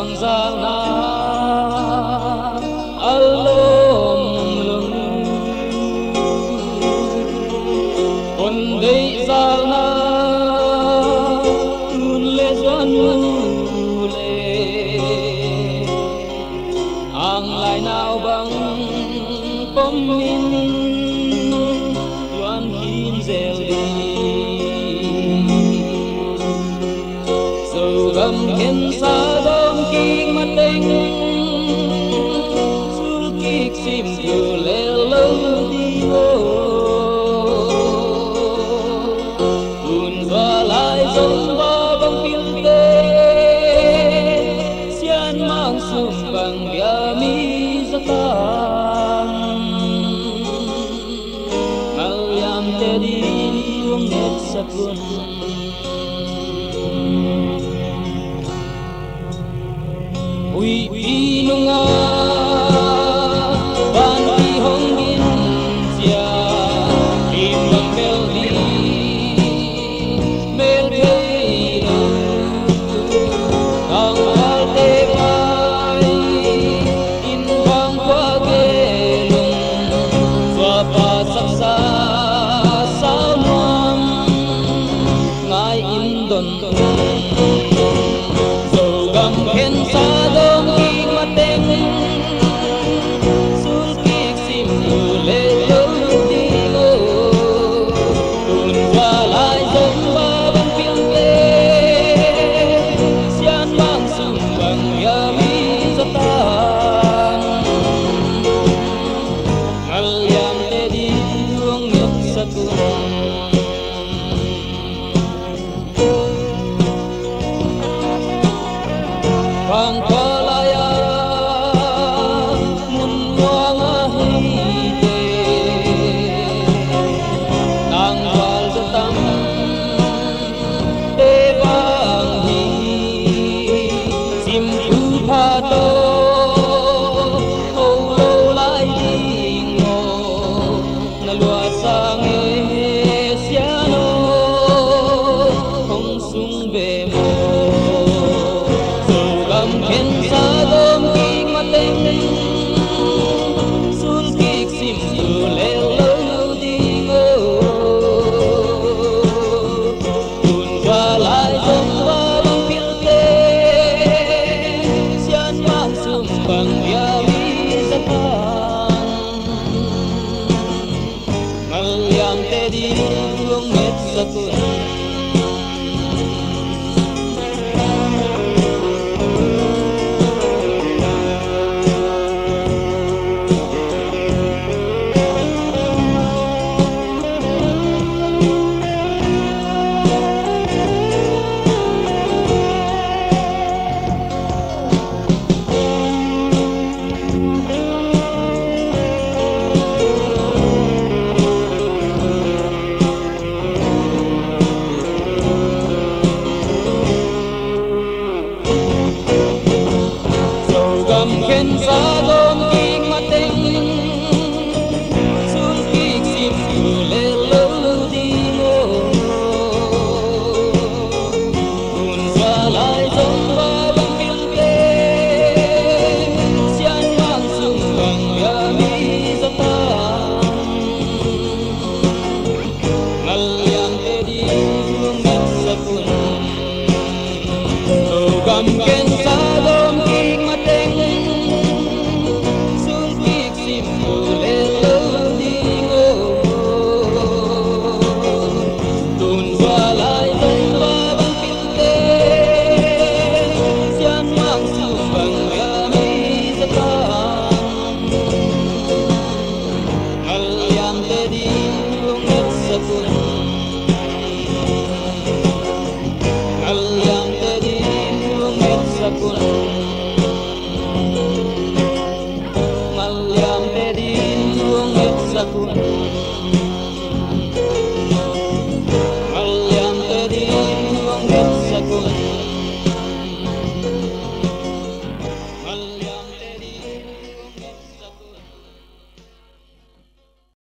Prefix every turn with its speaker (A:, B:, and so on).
A: bang zana alom lung con đây zana tun le doan le ang lai nào bang pom min loan hin zel đi gam ken sa dom king mateng sul kik sim yu le lo di o un va lai zong ba bang pil te sian mang sum bang bia mi zatan mal yam te di yung net sakun ui inunga ban di hong gin sia im bang bel di mel kei lo kang al te pai in bang kwa ge lung fa pa sak sa sao nuam ngai in don so gam ken sa Bang kalaya mun wanga hite nang wal zatam te bang hi sim tu pha to ho lo lai ding mo na lua sang e siano hong sung be mo ken sa dom kik mateng sul kik sim tu le lo di go kun va lai zong ba bang pil te sian mang sum bang bia mi zatan mal yang te di luong net sakun